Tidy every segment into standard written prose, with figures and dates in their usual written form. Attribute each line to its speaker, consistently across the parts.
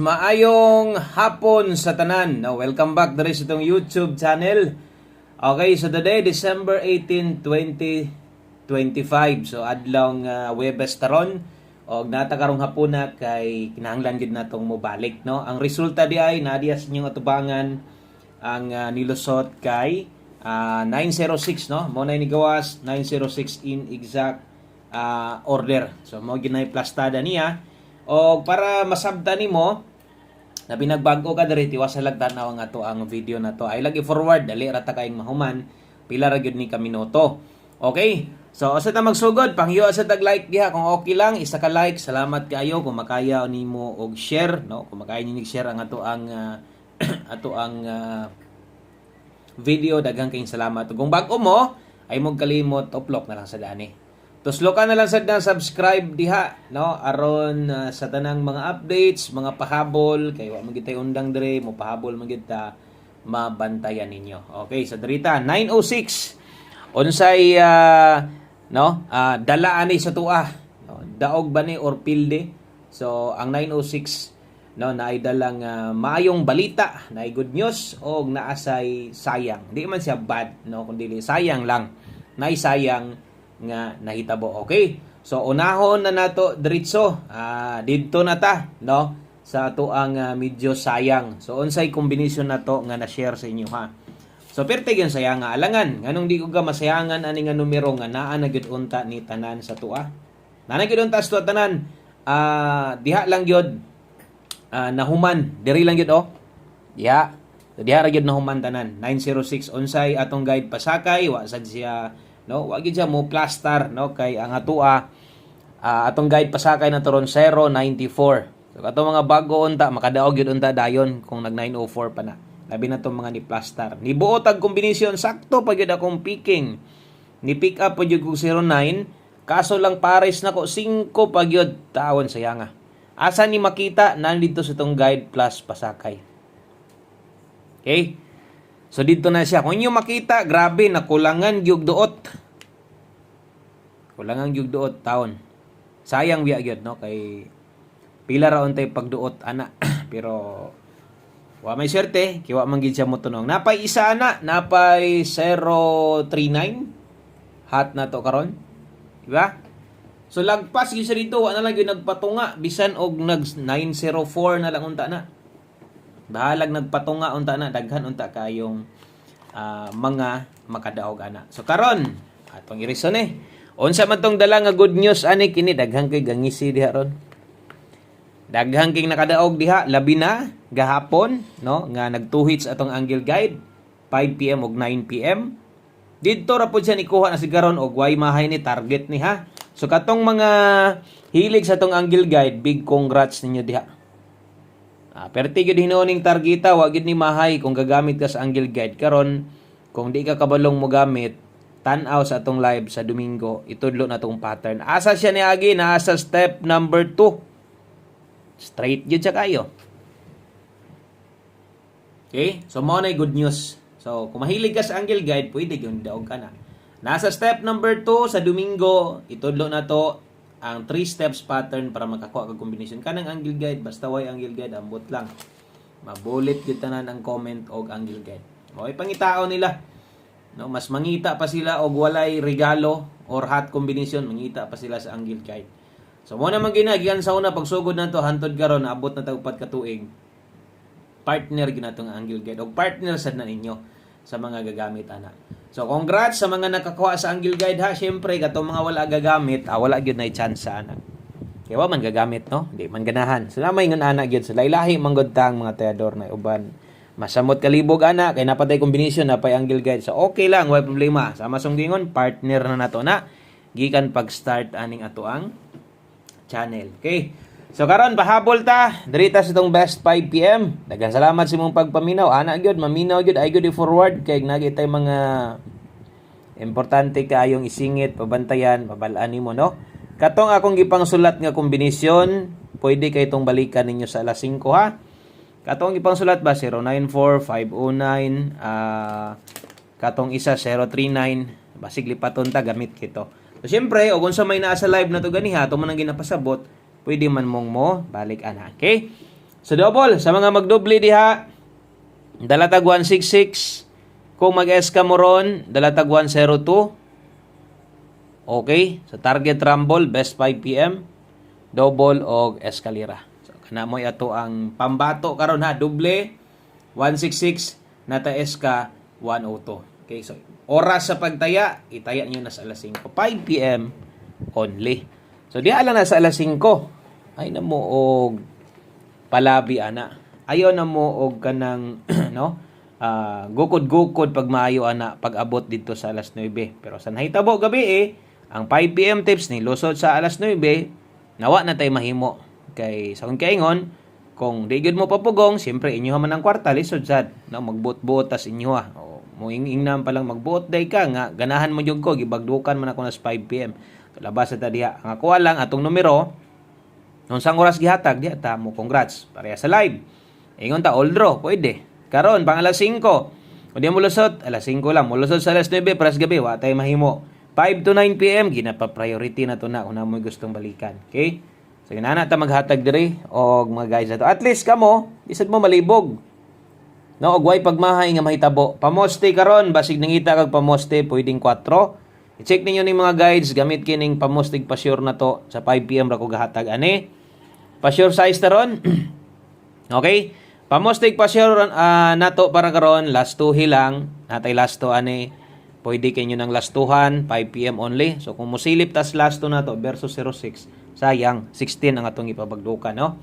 Speaker 1: maayong hapon sa tanan. Now, welcome back diri sa itong YouTube channel. Okay, so today, December 18, 2025. So, adlong Webes taron. O nata karong hapuna kay kinahanglan gid natong mobalik, no? Ang resulta di ay nadia sa inyong atubangan ang nilusot kay 906, no? Mo na ni gawas 906 in exact order. So, mo ginay plastada niya. O para masabta nimo na binagbago ka diri tiwas sa lagtanaw nga to ang video na to ay lagi forward dali ra ta kaayong mahuman pila ra gyud ni ka minuto. Okay? So asa ta magsugod panghiyo sa tag like diha kung okay lang isa ka like salamat kaayo kung makaya nimo og share, no? Kung makaya ni share ang ato ang video daghang kayong salamat. Kung bago mo ay mo kalimot uplok na lang sa dani. Tuslo ka na lang sad na subscribe diha, no? Aron sa tanang mga updates, mga pahabol kay wa man gid tay undang dire mo pahabol man gid ta mabantayan ninyo. Okay, so dirita 906 unsay dala ani sa tuah, no? Daog ba ni or pilde? So ang 906 no naay dalang maayong balita, naay good news og naasay sayang. Di man siya bad, no, kundi sayang lang. Naay sayang nga nahitabo. Okay? So unahon na nato diretso didto na ta, no, sa ato ang medyo sayang. So unsay kombinasyon nato nga na-share sa inyo, ha. So pertig yung sayang nga alangan nganong di ko ga masayangan ani nga numero nga naa na gyud unta ni tanan sa tua. Naa na gyud unta sa tua tanan. Diha lang gyud nahuman diri lang gyud diha. So, diha ra gyud nahuman tanan 906 unsay atong guide pasakay wa sad siya, no, wa gyud siya mo plaster, no, kay ang atua atong guide pasakay na turon 094. So katong mga bago unta makadaog gyud unta dayon kung nag 904 pa na. Labi na tong mga ni plaster. Ni buot ag kombinasyon sakto pa gyud akong picking. Ni pick up pa gyud kog 09, kaso lang pares nako 5 pa gyud taon sayanga. Asa ni makita nandito sa tong guide plus pasakay. Okay? So dito na siya. Kung inyo makita, grabe, nakulangan gyud duot. Kulangan gyud duot taon. Sayang biya gyud, no, kay pila ra untay pagduot ana. Pero wa may swerte, kay wa man gyud siya motunong. Napay isa ana, napay 039 hat na to karon. Diba? So lagpas gyud sa dito, wa na lang gyud nagpatunga bisan og nag 904 na lang unta na. Bahalag nagpatunga unta na, daghan unta kayong mga makadaog ana. So karon atong irison unsa man tong dala nga good news ani kini daghang kay gangisi diha ron. Daghang kay nakadaog diha labi na gahapon, no, nga nagtuhits atong angle guide 5 PM ug 9 PM. Didto ra pud siya nikuha na sigaron og way mahay ni target ni, ha. So katong mga hilig sa atong angle guide, big congrats ninyo diha. Perti gyud hinuoning targeta, wa gyud ni mahay kung gagamit ka sa angle guide karon. Kung di ka kabalong mo gamit, tan-aw sa atong live sa Domingo, itudlo na tong pattern. Asa siya niagi na sa step number 2. Straight gyud siya kayo. Okay? So mo na good news. So kung mahilig ka sa angle guide, pwede gyud daog ka na. Nasa step number 2 sa Domingo, itudlo na to ang 3 steps pattern para makakuha ka kombinasyon kanang angle guide. Basta way angle guide, ambot lang. Mabulit gyud tanan ang comment og angle guide. Mo'y pangitao nila. No, mas mangita pa sila og walay regalo or hot combination, mangita pa sila sa angle guide. So mo na man ginagian sa una pagsugod nato hantod karon abot na tag 4 ka tuig. Partner ginatong angle guide og partner sad na ninyo sa mga gagamit ana. So congrats sa mga nakakuha sa angle guide, ha. Syempre katong mga wala gagamit, wala gyud na chance ana. Kaya wa man gagamit, no, di man ganahan. So namay ngon ana gyud sa lahi-lahi manggod tang mga teador na uban. Masamot kalibog ana kay napatay combination napay angle guide. So okay lang, way problema. Sama sunggingon partner na nato na gikan pag-start aning ato ang channel. Okay? So karon pahabol ta dirita sa tong best 5 PM. Daghang salamat sa imong pagpaminaw. Ana gyud maminaw gyud ay gyud i-forward kay nagitay mga importante kayong isingit, pabantayan, pabalaan nimo, no. Katong akong gipangsulat nga kombinasyon, pwede kay itong balikan ninyo sa alas 5, ha. Katong gipangsulat ba 094 509 katong isa 039 basig lipaton ta gamit kito. So syempre, og unsa may naa sa live na to ganiha, to man ang ginapasabot, pwede man mong mo balik ana. Okay? Sa double, sa mga magdoble diha, dalatag 166. Kung mag-S ka mo ron, dalatag 102. Okay, sa target rumble, best 5 PM, double o eskalera. So, kana mo ato ang pambato karon ha, doble, 166, nata S ka, 102. Okay, so oras sa pagtaya, itaya nyo na sa alas 5. 5 PM only. So, di ala na sa alas 5. Ay na mo og palabi ana. Ayaw na mo og kanang no? Gukod-gukod pag maayo ana pag abot dito sa alas 9. Pero sa nahitabo gabi ang 5 PM tips ni lusod sa alas 9, nawa na tay mahimo. Kay sa kung kaingon, kung di gyud mo papugong, siyempre inyo man ang kwarta lisod sad, no, magbuot-buot tas inyo o mo ingnan pa lang magbuot day ka nga ganahan mo jud ko gibagdukan man ako nas 5 PM. Labas ta diha. Ang ako lang atong numero unsang oras gihatag diha ta mo congrats pareha sa live. Ingon ta all draw pwede. Karon pang alas 5. Kung di mo lusot, alas 5 lang. Mo lusot sa alas 9 paras gabi wa tay mahimo. 5 to 9 PM, ginapa-priority na to na kung na mo gustong balikan. Okay? So, inana ta maghatag diri o mga guys na to. At least kamo, isad mo malibog. No, og way pagmahay nga mahitabo. Pamoste karon, basig nangita kag pamoste, pwedeng 4. I-check ninyo ni mga guides, gamit kining pamostig pa-sure na to. Sa 5 PM ra ko gahatag ani. Pa-sure size taron. Okay? Pamostig pa-sure nato para karon, last 2 hilang. Natay last 2 ani. Pwede kayo ng last 2han, 5 PM only. So, kung musilip tas last 2 na to versus 06, sayang, 16 ang atong ipabagdukan, no?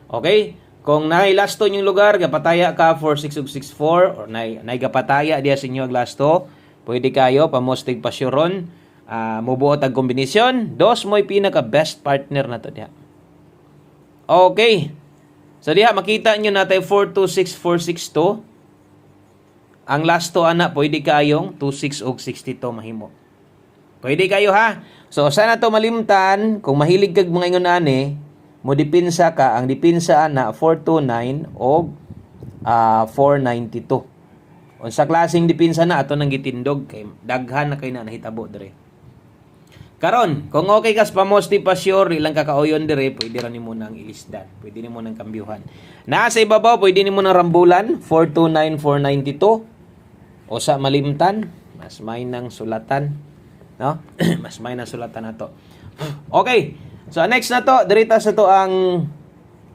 Speaker 1: Okay? Kung naay last 2 yung lugar, gapataya ka 46 ug 64, or naay gapataya diya sa inyo ang last 2, pwede kayo, pamostig pa ron, mubuot ang kombinasyon. Dos mo'y pinaka-best partner na to diya. Okay. So, diha, makita nyo natin 426462. Ang last 2 ana pwede kayong 26 ug 62 mahimo. Pwede kayo ha. So sana to malimtan kung mahilig kag mga ingon ani, mo dipinsa ka ang dipinsa ana 429 og 492. Unsa klaseng dipinsa na ato nang gitindog kay daghan na kay na nahitabo dire. Karon, kung okay kas pamosti pa sure ilang kakauyon dire, pwede ra nimo nang ilisdan. Pwede nimo nang kambyuhan. Naa sa ibabaw pwede nimo nang rambulan 429 492. O sa malimtan, mas may nang sulatan, no? Mas may nang sulatan na to. Okay. So next na to, dirita sa to ang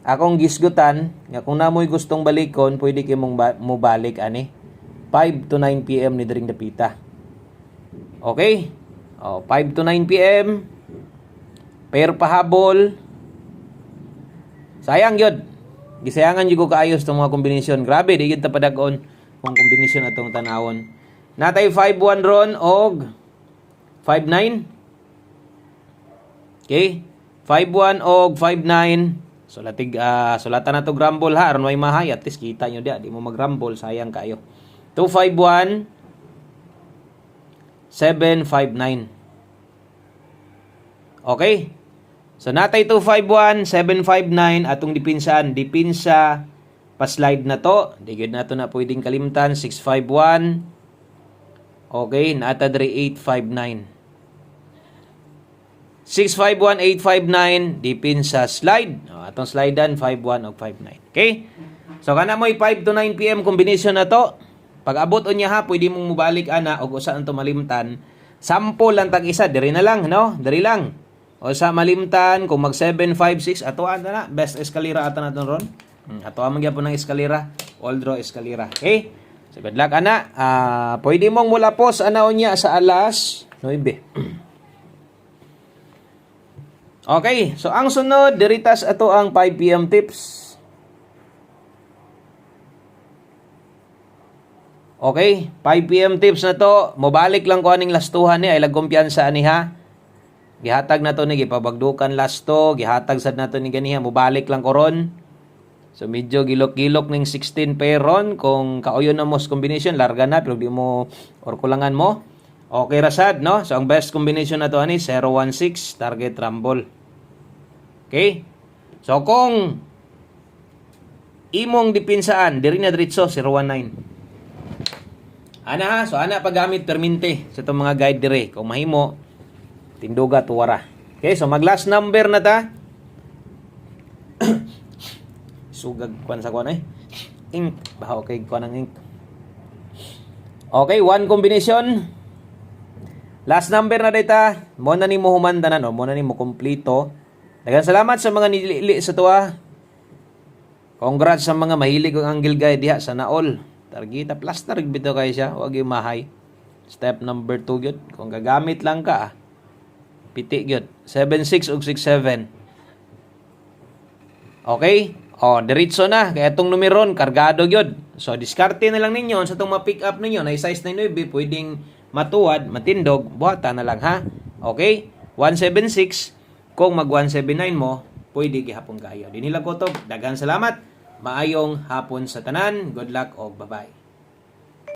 Speaker 1: akong gisgutan nga kung namoy gustong balikon, pwede kay mong mo balik ani 5 to 9 PM ni diring dapita. Okay? 5 to 9 PM per pahabol. Sayang yun. Gisayangan jud ko kaayos tong mga kombinasyon. Grabe, di gyud ta padagon kung kombinasyon atong tanawon. Natay 5-1 ron og 5-9. Okay? 5-1 og 5-9. Sulatan na to grumble ha. Aron may mahay. At least kita nyo dia. Di mo mag-rumble. Sayang kayo. 2-5-1. 7-5-9. Okay? So natay 2-5-1, 7-5-9. Atong dipinsaan. Dipinsa pa-slide na to. Di gyud nato na pwedeng kalimtan. 651. Okay, naata diri 859. 651 859 dipin sa slide. Atong slidean 51 og 59. Okay? So kana mo'y 5 to 9 PM combination na to. Pag abot unya ha, pwede mong mubalik ana og usa anto malimtan. Sample lang tag isa, diri na lang, no? Diri lang. O sa malimtan kung mag 756 ato na best eskalera ata naton ron. Ato ang magyapon ng eskalera, all draw eskalera. Okay? So good luck ana. Pwede mong mulapos ana unya sa alas 9. Okay, so ang sunod diritas ato ang 5 PM tips. Okay, 5 PM tips na to. Mobalik lang ko aning lastuhan ni ay lag kumpiyansa ani ha. Gihatag na to ni gipabagdukan lasto, gihatag sad na to ni ganiha, mobalik lang ko ron. So medyo gilok-gilok ning 16 peron kung kauyon na mo sa combination larga na pero di mo or kulangan mo. Okay ra sad no? So ang best combination na to ani 016 target rumble. Okay? So kung imong dipinsaan diri na diretso 019. Ana ha, so ana paggamit perminte sa itong mga guide dire kung mahimo tinduga tuwara. Okay, so mag last number na ta. sugag kwan sa kwan eh. Ink. Bahaw kay kwan ang ink. Okay, 1 combination. Last number na data. Mo na ni mo humandanan o mo na ni mo kompleto. Daghang salamat sa mga nilili sa tuwa. Congrats sa mga mahilig ang angle guide diha sa naol. Targeta plaster bitaw kay siya, wag yung mahay. Step number 2 gyud. Kung gagamit lang ka, piti gyud. 7-6 ug 6-7. Okay? Diretso na. Kaya itong numeron, kargado gyud. So, diskarte na lang ninyo sa itong ma-pick up ninyo na size 9 pwedeng matuwad, matindog, buhata na lang ha. Okay? 176. Kung mag 179 mo, pwede gihapon kayo. Dinila ko to. Daghang salamat. Maayong hapon sa tanan. Good luck o bye-bye.